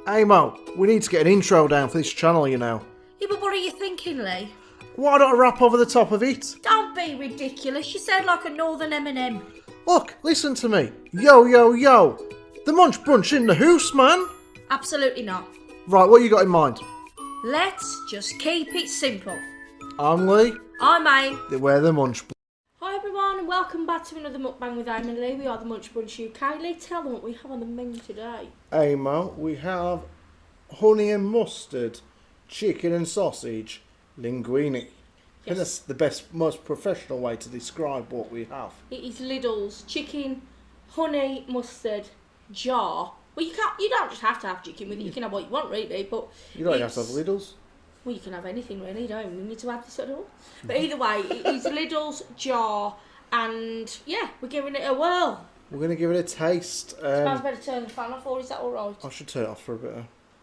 Hey Mo, we need to get an intro down for this channel, you know. Yeah, but what are you thinking, Lee? Why don't I rap over the top of it? Don't be ridiculous. You sound like a northern Eminem. Look, listen to me. Yo, yo, yo. The Munch Brunch in the house, man. Absolutely not. Right, what you got in mind? Let's just keep it simple. I'm Lee. I'm Aim. We're the Munch Brunch. Hi everyone and welcome back to another mukbang with Aim and Lee. We are the Munch Brunch UK. Lee, tell them what we have on the menu today. Hey Mo, we have honey and mustard, chicken and sausage, linguine. I think that's the best, most professional way to describe what we have. It is Lidl's chicken, honey, mustard, jar. Well, you don't just have to have chicken with it. You can have what you want, really. But You don't have to have Lidl's. Well, you can have anything, really. You don't even need to have this at all. But either way, it is Lidl's jar, and yeah, we're giving it a whirl. We're going to give it a taste. Smells better turn the fan off, or is that all right? I should turn it off for a bit,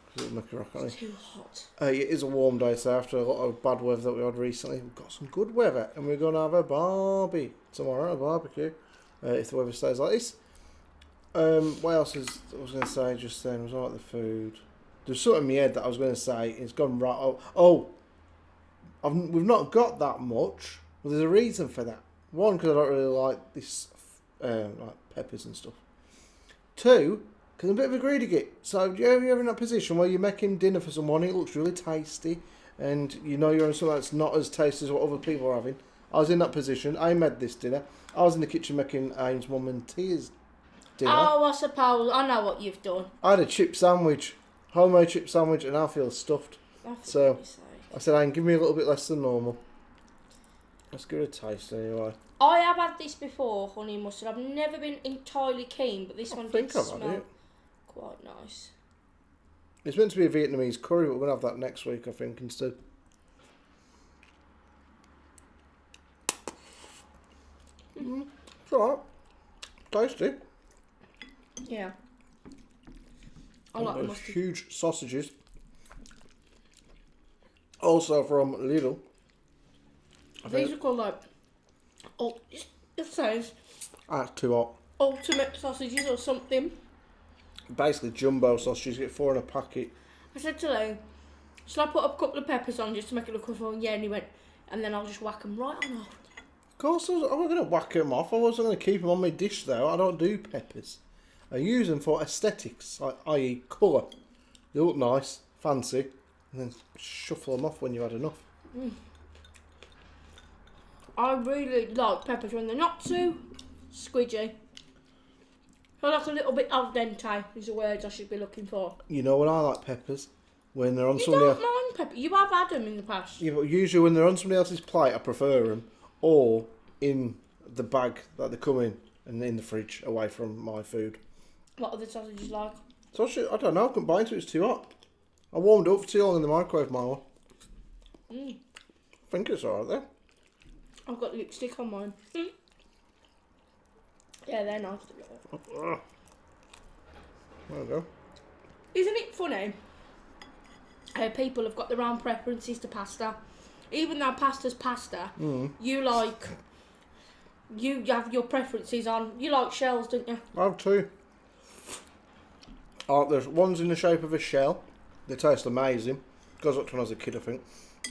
because it'll make a rock on It's it. too hot. It is a warm day, so after a lot of bad weather that we had recently, we've got some good weather, and we're going to have a barbie tomorrow, a barbecue, if the weather stays like this. What else I was going to say just then? Was about the food. There's something in my head that I was going to say. It's gone right. We've not got that much. Well, there's a reason for that. One, because I don't really like this, like peppers and stuff. Two, because I'm a bit of a greedy git. So, you're ever in that position where you're making dinner for someone, it looks really tasty, and you know you're on something that's not as tasty as what other people are having. I was in that position. I made this dinner. I was in the kitchen making Aim's mum and Tia's dinner. Oh, I suppose. I know what you've done. I had a chip sandwich. Homemade chip sandwich, and I feel stuffed. So I said, Aim, give me a little bit less than normal. Let's give it a taste anyway. I have had this before, honey and mustard. I've never been entirely keen, but this one did smell quite nice. It's meant to be a Vietnamese curry, but we're going to have that next week, I think, instead. It's alright. Tasty. Yeah. I like the Those mustard. huge sausages. Also from Lidl. These are called like, it says That's too hot. ultimate sausages or something. Basically jumbo sausages, you get 4 in a packet. I said to Lou, shall I put a couple of peppers on just to make it look colourful? Yeah, and he went, and then I'll just whack them right on off. Of course, I wasn't going to whack them off. I wasn't going to keep them on my dish, though. I don't do peppers. I use them for aesthetics, i.e. colour. They look nice, fancy, and then shuffle them off when you've had enough. I really like peppers when they're not too squidgy. I like a little bit al dente is the words I should be looking for. You know when I like peppers? When they're on You somebody don't else. mind pepper. You have had them in the past. Yeah, but usually when they're on somebody else's plate, I prefer them, or in the bag that they come in, and in the fridge, away from my food. What are the sausages like? Sausage, I don't know, I couldn't bite into it, it's too hot. I warmed it up for too long in the microwave, Marla. I think it's alright there. I've got lipstick on mine. Yeah, they're nice to be honest. There we go. Isn't it funny how people have got their own preferences to pasta? Even though pasta's pasta, you have your preferences on. You like shells, don't you? I have two. There's one's in the shape of a shell. They taste amazing. Goes up to when I was a kid, I think.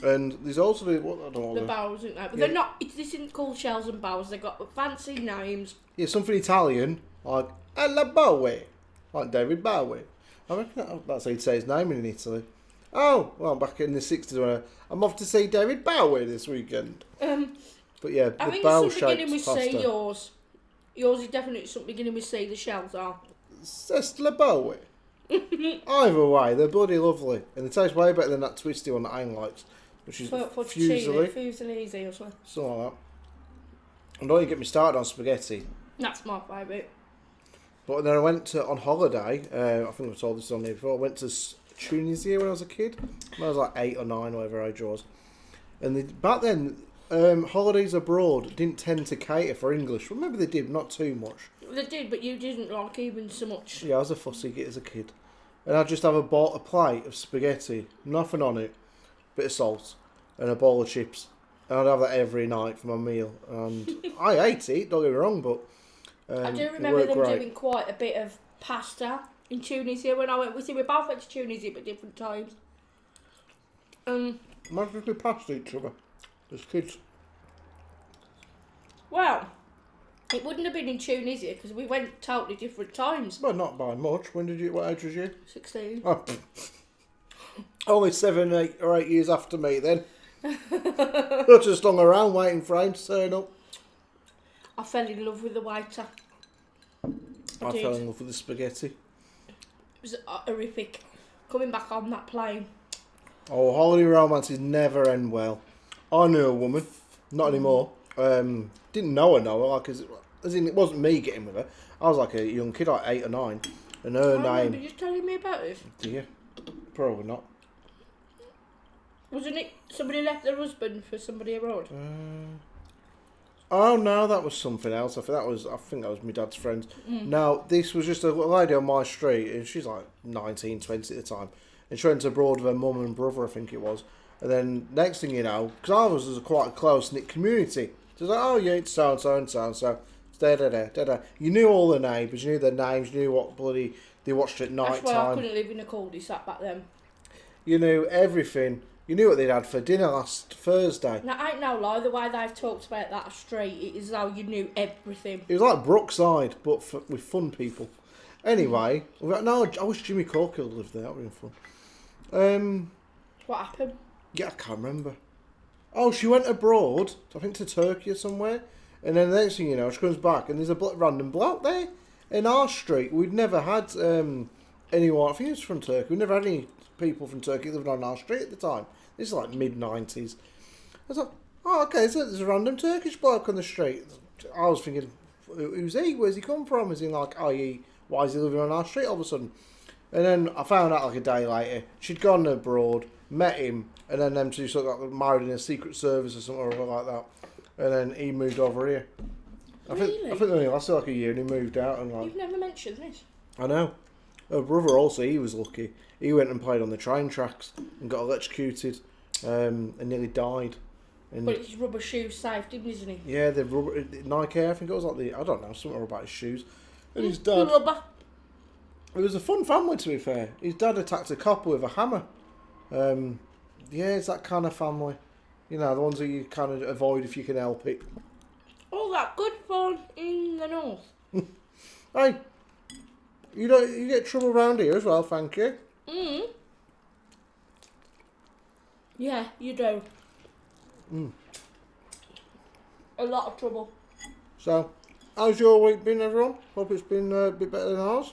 And there's also I don't know. The bows, isn't they? But they're not. This isn't called shells and bows. They've got fancy names. Yeah, something Italian, like alla Bowie, like David Bowie. I reckon that's how you'd say his name in Italy. Oh, well, back in the 60s when I'm off to see David Bowie this weekend. But yeah, I the think bow it's something beginning shaped with pasta. C, yours. Yours is definitely something beginning with C, the shells are. Cestla Bowie. Either way, they're bloody lovely. And they taste way better than that twisty one that Aang likes, which is For Fusilli. Fusilli or something. Something like that. And don't you get me started on spaghetti. That's my favourite. But then I went on holiday, I think I've told this on here before, I went to Tunisia when I was a kid. When I was like 8 or 9, whatever age I was. And back then, holidays abroad didn't tend to cater for English. Well, maybe they did, not too much. They did, but you didn't like even so much. Yeah, I was a fussy git as a kid. And I'd just have a plate of spaghetti, nothing on it, bit of salt, and a bowl of chips. And I'd have that every night for my meal. And I ate it, don't get me wrong, but I do remember them doing quite a bit of pasta in Tunisia when I went. We both went to Tunisia at different times. Imagine if we passed each other as kids. Well, it wouldn't have been in Tunisia because we went totally different times. Well, not by much. What age was you? 16. Oh. Only 7, 8 or 8 years after me then. I just hung around waiting for him to turn up. I fell in love with the waiter. I fell in love with the spaghetti. It was horrific. Coming back on that plane. Oh, holiday romances never end well. I knew a woman, not anymore. Didn't know her, like, as in it wasn't me getting with her. I was like a young kid, like 8 or 9, and her name. Remember you telling me about it? Do you? Probably not. Wasn't it somebody left their husband for somebody abroad? Oh no, that was something else. I think that was my dad's friend. Now this was just a lady on my street, and she's like 19, 20 at the time, and she went abroad with her mum and brother, I think it was. And then next thing you know, because I was quite a close knit community, so it's like, oh yeah, it's so and so and so and so. Da da da da da. You knew all the neighbours, you knew their names, you knew what bloody they watched at night time. That's why I couldn't live in a cul-de-sac back then. You knew everything. You knew what they'd had for dinner last Thursday. Now, I ain't no lie, the way they've talked about that street, it is how you knew everything. It was like Brookside, but with fun people. Anyway, no, I wish Jimmy Corkill lived there. That would have been fun. What happened? Yeah, I can't remember. Oh, she went abroad, I think to Turkey or somewhere. And then the next thing you know, she comes back and there's a random bloke there. In our street, we'd never had anyone, I think it was from Turkey, we never had any people from Turkey living on our street at the time. This is like mid-90s. I was like, oh, okay, so there's a random Turkish bloke on the street. I was thinking, who's he? Where's he come from? Is he like, why is he living on our street all of a sudden? And then I found out like a day later, she'd gone abroad, met him, and then them two sort of got married in a secret service or something like that. And then he moved over here. Really? I think they only lasted like a year and he moved out. And like, You've never mentioned this. I know. Her brother also, he was lucky. He went and played on the train tracks and got electrocuted and nearly died. And But his rubber shoes saved him, isn't he? yeah, the rubber, Nike, I think it was like I don't know, something about his shoes. And his dad, Rubber. it was a fun family to be fair. His dad attacked a couple with a hammer. Yeah, it's that kind of family. You know, the ones that you kind of avoid if you can help it. All that good fun in the north. Hey, you get trouble around here as well, thank you. Yeah, you do. A lot of trouble. So, how's your week been, everyone? Hope it's been a bit better than ours.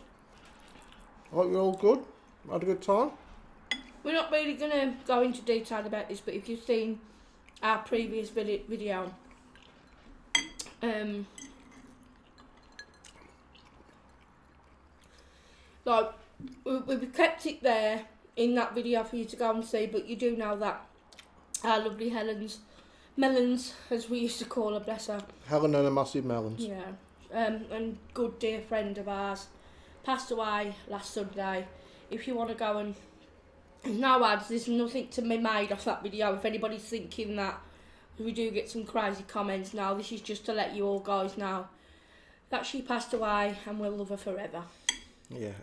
Hope you're all good. Had a good time. We're not really going to go into detail about this, but if you've seen our previous video, like, we kept it there in that video for you to go and see, but you do know that our lovely Melons, as we used to call her, bless her. Helen and a massive melons. Yeah, and good dear friend of ours, passed away last Sunday. If you want to go and... No ads, there's nothing to be made off that video. If anybody's thinking that, we do get some crazy comments now. This is just to let you all guys know that she passed away and we'll love her forever. Yeah,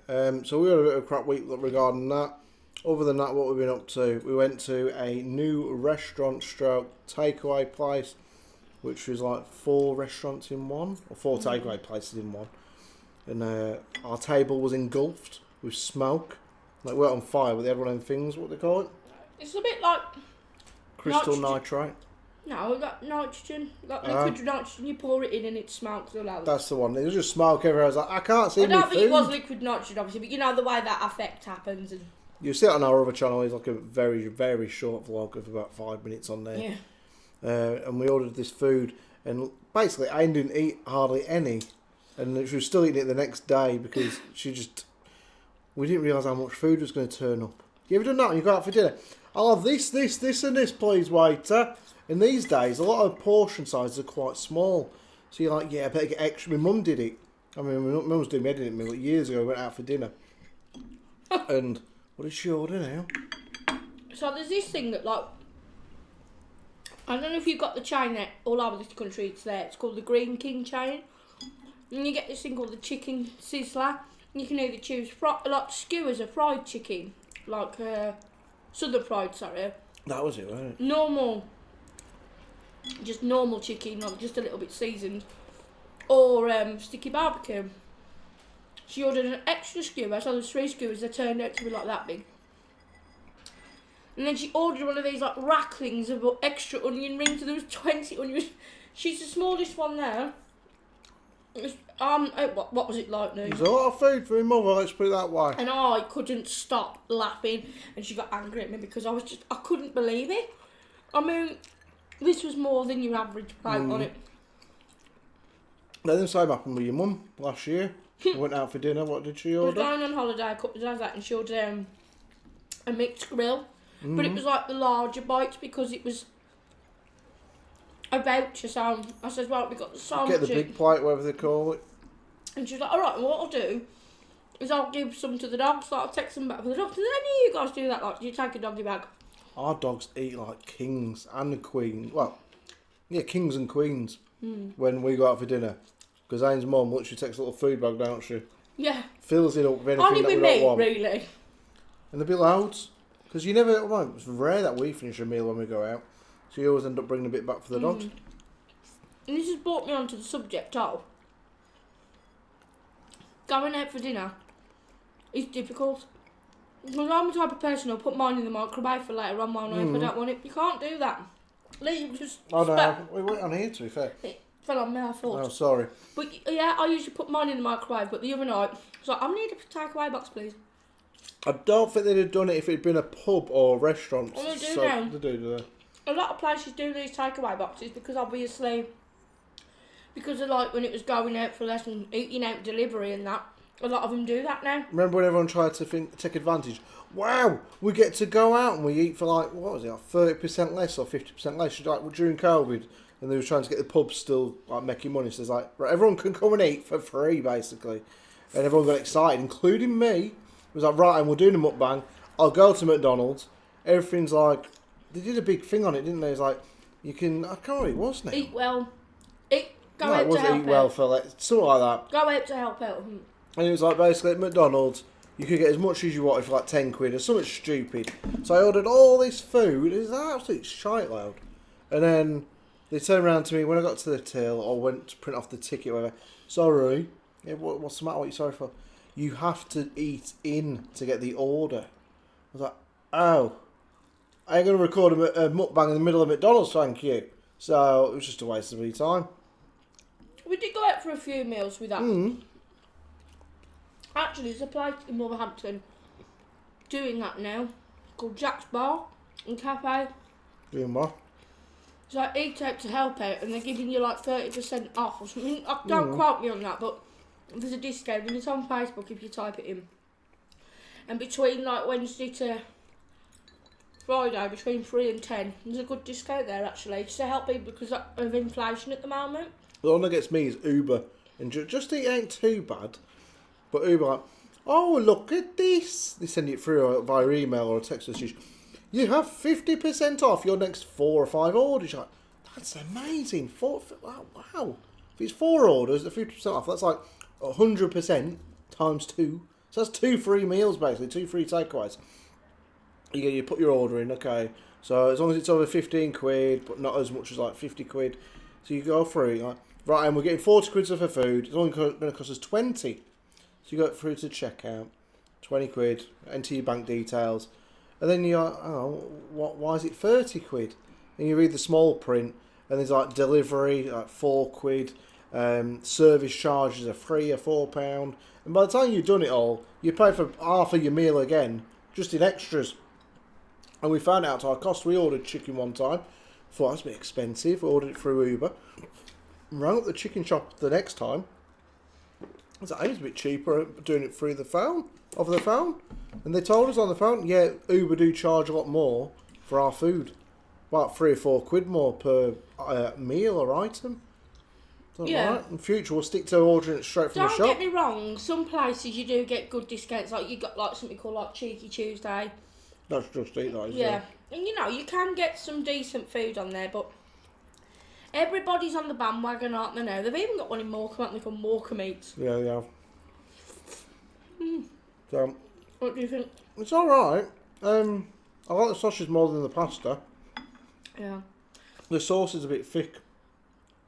so we had a bit of a crap week regarding that. Other than that, what we've been up to, we went to a new restaurant stroke takeaway place, which was like 4 restaurants in one, or 4 takeaway places in one. And our table was engulfed with smoke. Like, we're on fire, but they had one of them things, what they call it? It's a bit like... Crystal nitrate. No, like nitrogen. Like liquid nitrogen, you pour it in and it smokes all out. That's the one. There was just smoke everywhere. I was like, I can't see I don't my think food. it was liquid nitrogen, obviously, but you know the way that effect happens. And you see it on our other channel. It's like a very, very short vlog of about 5 minutes on there. yeah. And we ordered this food, and basically I didn't eat hardly any, and she was still eating it the next day because we didn't realise how much food was going to turn up. You ever done that when you go out for dinner? I'll have this, and this, please, waiter. And these days, a lot of portion sizes are quite small. So you're like, yeah, I better get extra. My mum did it. I mean, my mum was doing me editing me like years ago. We went out for dinner. And what did she order now? So there's this thing that, like, I don't know if you've got the chain there all over this country. It's there. It's called the Green King chain. And you get this thing called the chicken sizzler. You can either choose like skewers or fried chicken, like southern fried, sorry. That was it, wasn't it? Normal, just normal chicken, like just a little bit seasoned, or sticky barbecue. She ordered an extra skewer, so there's 3 skewers. They turned out to be like that big. And then she ordered one of these like racklings of extra onion rings, and there was 20 onions. She's the smallest one there. What was it like, Neve? There's a lot of food for your mother, let's put it that way. And I couldn't stop laughing, and she got angry at me because I couldn't believe it. I mean, this was more than your average plate on it. Then the same happened with your mum last year. We went out for dinner, what did she I was order? going on holiday a couple of days out, and she ordered a mixed grill. But it was like the larger bites because it was a voucher, so I said, well, we got so much. Get the big plate, whatever they call it. And she was like, alright, what I'll do is I'll give some to the dogs, so I'll take some back for the dogs. Did any of you guys do that? Like, do you take a doggy bag? Our dogs eat like kings and queens. Well, yeah, kings and queens when we go out for dinner. Because Zane's mum literally takes a little food bag, don't she? Yeah. Fills it up with anything Only that with we me, don't want. really. And they'll be loads. Because you never, well, it's rare that we finish a meal when we go out. So you always end up bringing a bit back for the dogs. And this has brought me on to the subject of going out for dinner is difficult. Because I'm the type of person who'll put mine in the microwave for later on while if I don't want it. You can't do that. Leave just. Oh no, we went on here to be fair. It fell on me, I thought. Oh, sorry. But yeah, I usually put mine in the microwave, but the other night, I was like, I need a takeaway box, please. I don't think they'd have done it if it'd been a pub or a restaurant. Oh, they do so, now. They do. A lot of places do these takeaway boxes because obviously, because of like when it was going out for less and eating out delivery and that, a lot of them do that now. Remember when everyone tried to take advantage? Wow, we get to go out and we eat for like, what was it, like 30% less or 50% less like during COVID. And they were trying to get the pubs still like making money. So it's like, right, everyone can come and eat for free basically. And everyone got excited, including me. It was like, right, and we're doing a mukbang. I'll go to McDonald's. Everything's like, they did a big thing on it, didn't they? It's like, you can, I can't remember what it was now. Eat well. Go No, out it to wasn't help eat well out. for like, something like that. Go out to help out. And it was like, basically at McDonald's, you could get as much as you wanted for like 10 quid or something stupid. So I ordered all this food. It was absolute shite loud. And then they turned around to me when I got to the till or went to print off the ticket or whatever. Sorry. Yeah, what's the matter? What are you sorry for? You have to eat in to get the order. I was like, oh. I ain't going to record a mukbang in the middle of McDonald's, thank you. So it was just a waste of my time. We did go out for a few meals with that. Actually, there's a place in Wolverhampton doing that now called Jack's Bar and Cafe. Doing what? It's like eat out to help out, and they're giving you like 30% off or something. Don't quote me on that, but there's a discount, and it's on Facebook if you type it in. And between like Wednesday to Friday, between 3 and 10, there's a good discount there actually, just to help people because of inflation at the moment. The one that gets me is Uber. And just it ain't too bad. But Uber like, oh, look at this. They send it through via email or a text message. You have 50% off your next 4 or 5 orders. You're like, that's amazing. Wow. If it's 4 orders, the 50% off, that's like 100% times 2. So that's 2 free meals basically, 2 free takeaways. You put your order in, okay. So as long as it's over 15 quid, but not as much as like 50 quid. So you go through, like, right, and we're getting 40 quid worth of food. It's only going to cost us 20. So you go through to checkout, 20 quid, enter your bank details. And then you're like, oh, why is it 30 quid? And you read the small print, and there's like delivery, like 4 quid. Service charges are £3 or £4. And by the time you've done it all, you pay for half of your meal again, just in extras. And we found out to our cost. We ordered chicken one time. Thought that's a bit expensive. We ordered it through Uber. Rang up the chicken shop the next time. I was like, it's a bit cheaper doing it through the phone, over the phone. And they told us on the phone, yeah, Uber do charge a lot more for our food. About 3 or 4 quid more per meal or item. Yeah. Right. In future, we'll stick to ordering it straight from the shop. Don't get me wrong, some places you do get good discounts, like you got like something called like Cheeky Tuesday. That's just eat that, isn't Yeah, it? and you know, you can get some decent food on there, but everybody's on the bandwagon, aren't they now? They've even got one in Morecambe, haven't they, called Morecambe Eats. Yeah, yeah. So, What do you think? it's alright. I like the sausage more than the pasta. Yeah. The sauce is a bit thick.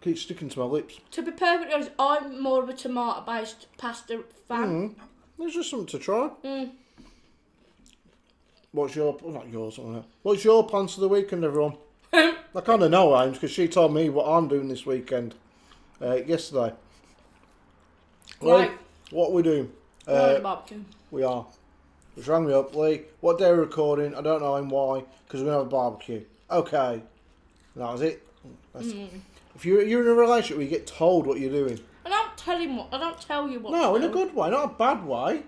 Keeps sticking to my lips. To be perfectly honest, I'm more of a tomato-based pasta fan. There's just something to try. Mm. What's your... Not yours, something like that. What's your plans for the weekend, everyone? I kind of know, Ames, because she told me what I'm doing this weekend yesterday. Right. What are we doing? We're on the barbecue. We are. Just rang me up, Lee. What day are we recording? I don't know him why, because we're going to have a barbecue. Okay. And that was it. If you're in a relationship where you get told what you're doing. I don't tell you what No, to in a do. good way, not a bad way.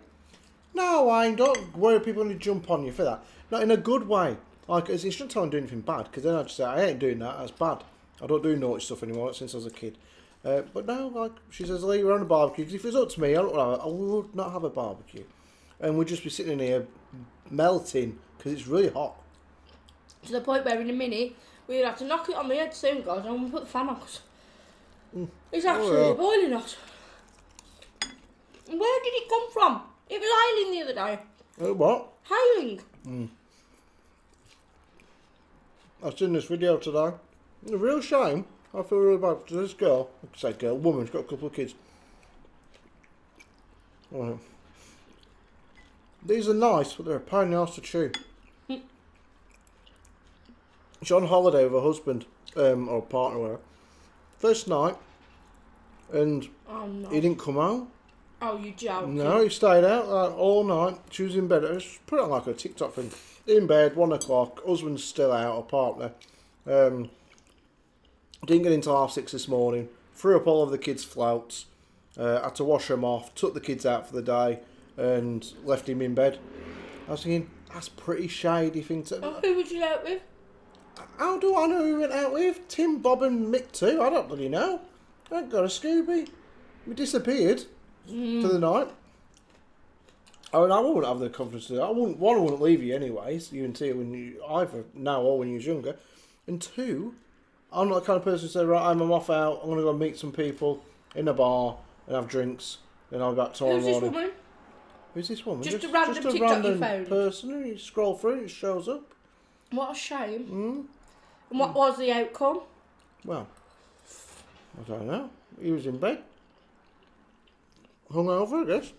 No, Wayne, don't worry people going to jump on you for that. Not in a good way. Like, you shouldn't tell them doing anything bad, because then I'd just say, I ain't doing that, that's bad. I don't do naughty stuff anymore since I was a kid. But no, like, she says, Lee, we're on a barbecue, because if it was up to me, I would not have a barbecue. And we'd just be sitting in here melting, because it's really hot. To the point where in a minute, we'd have to knock it on the head soon, guys, and we'll put the fan on, 'cause it's absolutely boiling hot. Where did it come from? It was hailing the other day. What? Hailing. I've seen this video today. A real shame. I feel really bad for this girl. I say girl, woman, she's got a couple of kids. These are nice, but they're a pain in the ass to chew. She's on holiday with her husband, or partner, whatever. First night, and he didn't come home. Oh, you joking? No, he stayed out all night. She was in bed. She put it on like a TikTok thing. In bed, 1 o'clock. Husband's still out, or partner. Didn't get into 6:30 this morning. Threw up all of the kids' floats. Had to wash them off. Took the kids out for the day, and left him in bed. I was thinking, that's pretty shady thing to. Oh, who was you out with? How do I know who we went out with? Tim, Bob, and Mick too. I don't really know. I ain't got a Scooby. We disappeared for the night. I mean, I wouldn't have the confidence to do that. I wouldn't leave you anyways. You and Tia, when you either now or when you was younger. And 2, I'm not the kind of person who say, right, I'm off out. I'm gonna go meet some people in a bar and have drinks. Then I'll be back tomorrow morning. Who's this woman? Who's this woman? Just a random TikTok you found. Person. And you scroll through, and it shows up. What a shame. And what was the outcome? Well, I don't know. He was in bed. Hungover, I guess.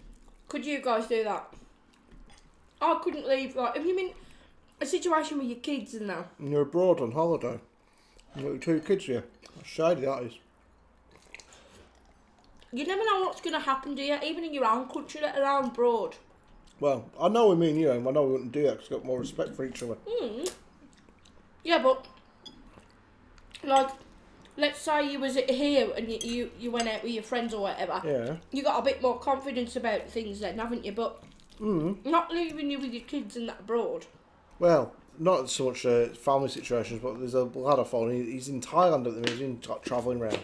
Could you guys do that? I couldn't leave. Like, if you mean a situation with your kids and that. And you're abroad on holiday. You've got your 2 kids here. How shady that is. You never know what's going to happen to you, even in your own country, let alone abroad. Well, I know we mean you, and I know we wouldn't do that because we've got more respect for each other. Yeah, but like, let's say you was here and you went out with your friends or whatever. Yeah. You got a bit more confidence about things then, haven't you? But not leaving you with your kids and that abroad. Well, not so much family situations, but there's a lad I follow. He's in Thailand at the minute. He's in travelling around.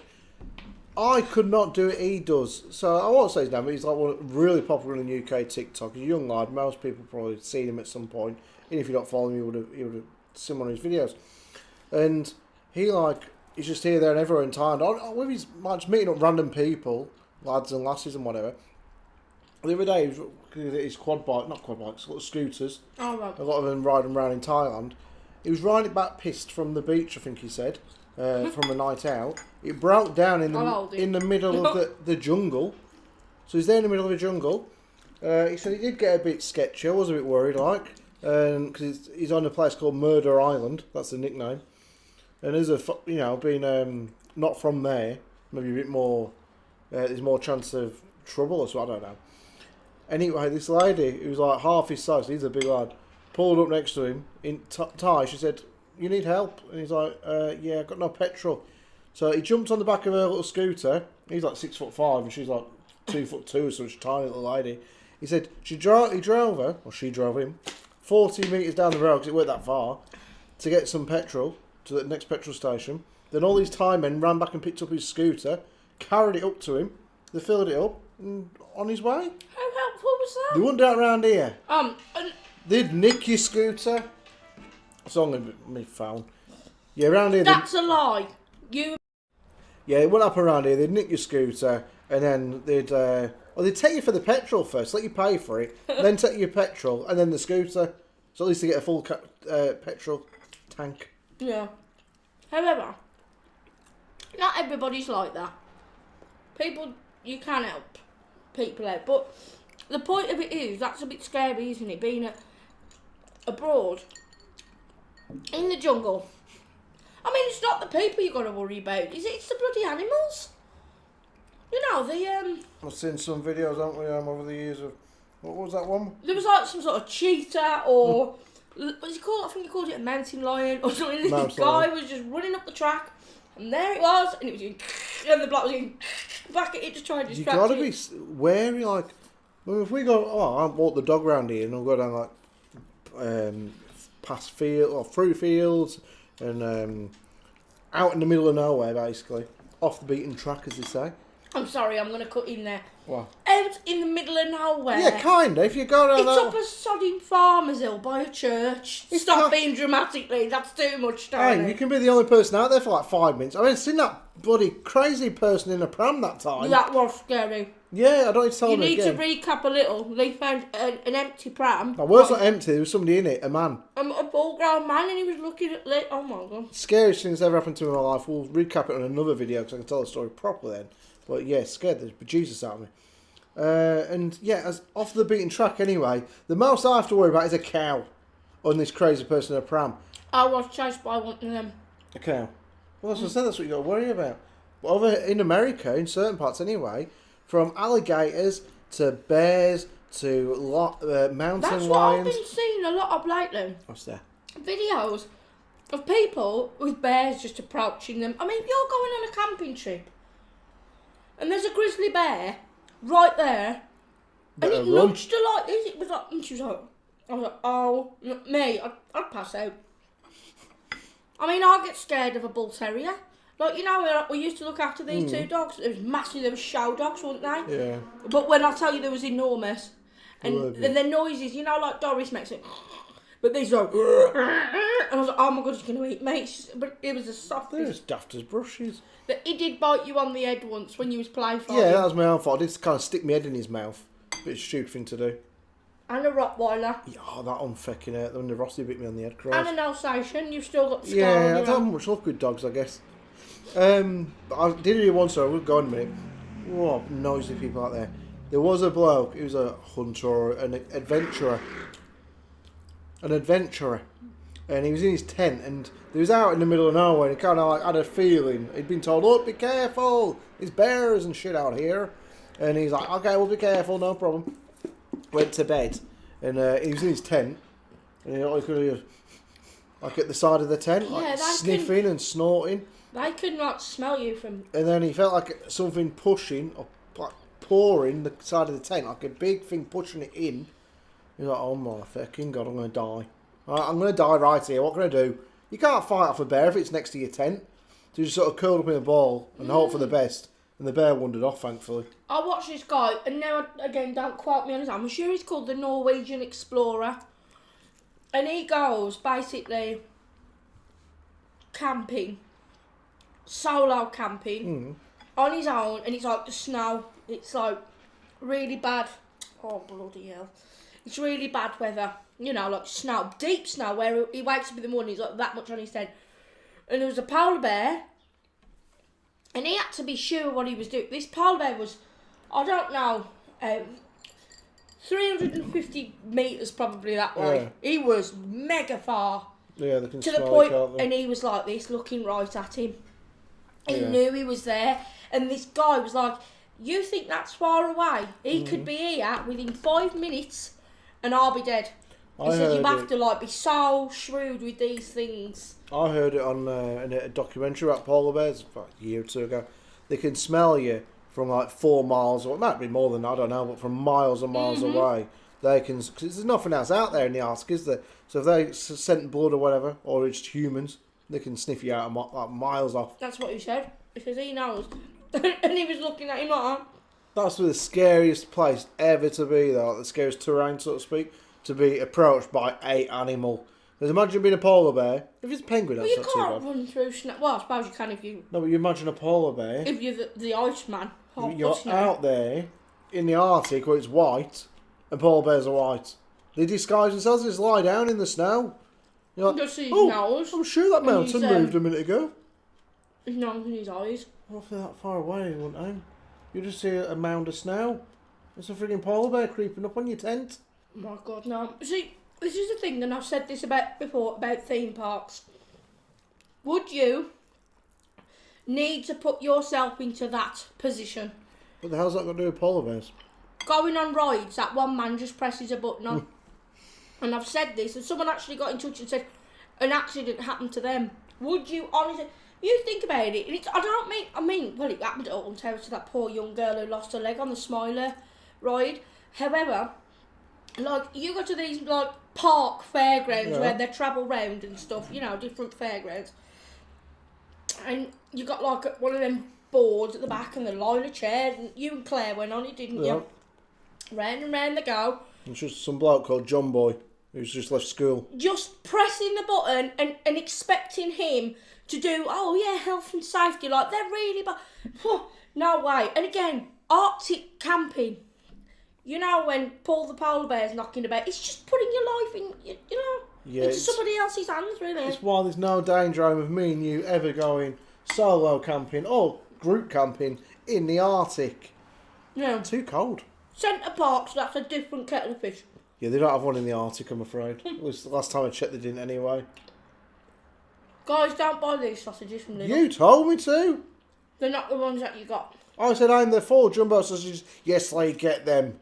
I could not do it. He does. So I won't say his name, but he's like really popular in the UK TikTok. He's a young lad. Most people probably seen him at some point. And if you don't follow him, you would have seen one of his videos. And he's just here, there, and everywhere in Thailand. With his just meeting up random people, lads and lasses and whatever. The other day, his not quad bikes, little scooters. Oh, right. A lot of them riding around in Thailand. He was riding it back pissed from the beach, I think he said, from a night out. It broke down in the middle of the jungle. So he's there in the middle of the jungle. He said he did get a bit sketchy. I was a bit worried, because he's on a place called Murder Island. That's the nickname. And there's being not from there, maybe a bit more. There's more chance of trouble or so. I don't know. Anyway, this lady who was like half his size, he's a big lad, pulled up next to him in Thai. She said, "You need help?" And he's like, "Yeah, I've got no petrol." So he jumped on the back of her little scooter. He's like 6'5" and she's like 2'2", such a tiny little lady. He said he drove her, or she drove him, 40 metres down the road because it weren't that far, to get some petrol to the next petrol station. Then all these Thai men ran back and picked up his scooter, carried it up to him. They filled it up and on his way. How helpful was that? They wouldn't do it around here. And They'd nick your scooter. It's only me found. Yeah, around here. That's a lie. You. Yeah, it wouldn't happen around here. They'd nick your scooter and then they'd Or they take you for the petrol first, let you pay for it, then take your petrol, and then the scooter. So at least you get a full petrol tank. Yeah. However, not everybody's like that. People, you can help people out, but the point of it is, that's a bit scary, isn't it? Being abroad, in the jungle. I mean, it's not the people you've got to worry about, is it? It's the bloody animals. You know, I've seen some videos, haven't we, over the years of... What was that one? There was like some sort of cheetah or... What's it called? I think he called it a mountain lion or something. This guy was just running up the track, and there it was, and it was going... And the bloke was going back at it, just trying to distract it. You got to be wary, like... Well, if we go... Oh, I walk the dog around here, and I'll go down, like... past field, or through fields, and out in the middle of nowhere, basically. Off the beaten track, as they say. I'm sorry, I'm going to cut in there. What? Out in the middle of nowhere. Yeah, kind of. If you go down it's up a sodding farmer's hill by a church. Stop being dramatic, Lee. That's too much time. Hey, you can be the only person out there for like 5 minutes. I mean, I've seen that bloody crazy person in a pram that time. That was scary. Yeah, I don't need to tell them again. You need to recap a little. They found an empty pram. No, well, it's not empty. There was somebody in it, a man. A full-grown man, and he was looking at Lee. Oh my god. Scariest thing that's ever happened to me in my life. We'll recap it on another video because I can tell the story properly then. But yeah, scared the bejesus out of me. And yeah, as off the beaten track anyway, the most I have to worry about is a cow on this crazy person in a pram. I was chased by one of them. A cow? Well, that's what I said, that's what you got to worry about. But over in America, in certain parts anyway, from alligators to bears to mountain That's lions. what I've been seeing a lot of lately. What's that? Videos of people with bears just approaching them. I mean, if you're going on a camping trip and there's a grizzly bear right there, and it nudged her like this, it was like, and she was like, I was like, oh, me, I'd pass out. I mean, I get scared of a bull terrier. Like, you know, we used to look after these two dogs. It was massive, they were show dogs, weren't they? Yeah. But when I tell you, they was enormous. And their noises, you know, like Doris makes it. But these are... And I was like, oh my god, he's going to eat me. But it was the softest. They're as daft as brushes. But he did bite you on the head once when you was playing for Yeah, that was my own fault. I did kind of stick my head in his mouth. Bit of a stupid thing to do. And a Rottweiler. Yeah, oh, that unfucking hurt. When the Rossi bit me on the head, Christ. And an Alsatian. You've still got the scar Yeah, on I your don't have arm. much luck with dogs, I guess. But I did hear one story. We'll go on a minute. Oh, noisy people out there. There was a bloke. He was a hunter or an adventurer. And he was in his tent, and he was out in the middle of nowhere, and he kind of like had a feeling. He'd been told, "Look, be careful, there's bears and shit out here." And he's like, "Okay, we'll be careful, no problem." Went to bed, and he was in his tent, and he could hear, like at the side of the tent, like sniffing and snorting. They could not smell you from... And then he felt like something pushing, or like pouring the side of the tent, like a big thing pushing it in. He's like, "Oh my fucking god, I'm going to die. I'm going to die right here. What can I do?" You can't fight off a bear if it's next to your tent. So you just sort of curled up in a ball and hope for the best. And the bear wandered off, thankfully. I watched this guy, and now, again, don't quote me on his name. I'm sure he's called the Norwegian Explorer. And he goes, basically, camping. Solo camping. On his own, and it's like the snow. It's like really bad. Oh, bloody hell. It's really bad weather. You know, like snow, deep snow, where he wakes up in the morning, he's like that much on his head. And there was a polar bear, and he had to be sure what he was doing. This polar bear was, I don't know, 350 metres probably that way. Yeah. He was mega far. Yeah, they can to the point, and he was like this, looking right at him. He knew he was there, and this guy was like, "You think that's far away? He could be here within 5 minutes, and I'll be dead." He said you have to like be so shrewd with these things. I heard it on in a documentary about polar bears about a year or two ago. They can smell you from like 4 miles, or it might be more than that, I don't know, but from miles and miles away. They can, because there's nothing else out there in the Arctic, is there? So if they scent blood or whatever, or it's humans, they can sniff you out like miles off. That's what he said. Because he knows. And he was looking at him like that. That's the scariest place ever to be, though, like the scariest terrain, so to speak, to be approached by a animal. Because imagine being a polar bear. If it's a penguin, that's not too bad. You can't run through snow. Well, I suppose you can if you... No, but you imagine a polar bear. If you're the Iceman. You're out there in the Arctic where it's white and polar bears are white. They disguise themselves and just lie down in the snow. You're like, Just his nose. I'm sure that mountain moved a minute ago. His nose and his eyes. Well, if they're that far away, wouldn't I? You just see a mound of snow. There's a frigging polar bear creeping up on your tent. Oh my God, no. See, this is the thing, and I've said this before about theme parks. Would you need to put yourself into that position? What the hell's that got to do with polar bears? Going on rides that one man just presses a button on. And I've said this, and someone actually got in touch and said an accident happened to them. Would you honestly... You think about it, and I mean, well, it happened at Alton Towers to that poor young girl who lost her leg on the Smiler ride. However, like, you go to these, like, park fairgrounds where they travel round and stuff, you know, different fairgrounds. And you got, like, one of them boards at the back and the line of chairs, and you and Claire went on it, didn't you? Round and round they go. It's just some bloke called John Boy who's just left school. Just pressing the button and expecting him to do, oh yeah, health and safety, like they're really bad. No way. And again, Arctic camping. You know when Paul the polar bear's knocking about, it's just putting your life in, you know, into somebody else's hands, really. It's why there's no danger of me and you ever going solo camping or group camping in the Arctic. Yeah. Too cold. Centre Parks, that's a different kettle of fish. Yeah, they don't have one in the Arctic, I'm afraid. It was the last time I checked, they didn't anyway. Guys, don't buy these sausages from Lidl. You told me to. They're not the ones that you got. I said I'm the 4 jumbo sausages. Yes, I get them.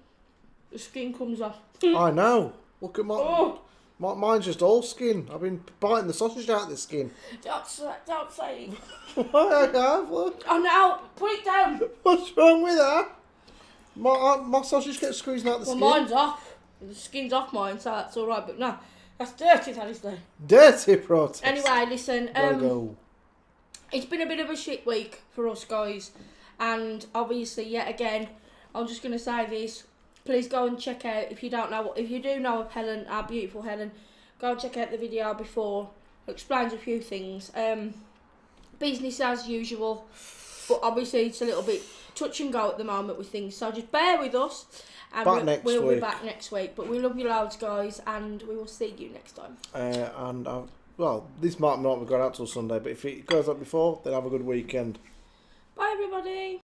The skin comes off. I know. Look at mine's just all skin. I've been biting the sausage out of the skin. Don't say it. I have, look. Oh no, put it down. What's wrong with that? My sausage gets squeezed out the skin. Well, mine's off. The skin's off mine, so that's alright, but no. That's dirty, that is there. Dirty protest. Anyway, listen. Go. It's been a bit of a shit week for us guys, and obviously, yet again, I'm just gonna say this. Please go and check out if you do know of Helen, our beautiful Helen. Go and check out the video before. It explains a few things. Business as usual, but obviously it's a little bit touch and go at the moment with things. So just bear with us. And we'll be back next week. But we love you loads, guys, and we will see you next time. Well, this might not be going out till Sunday, but if it goes up before, then have a good weekend. Bye, everybody.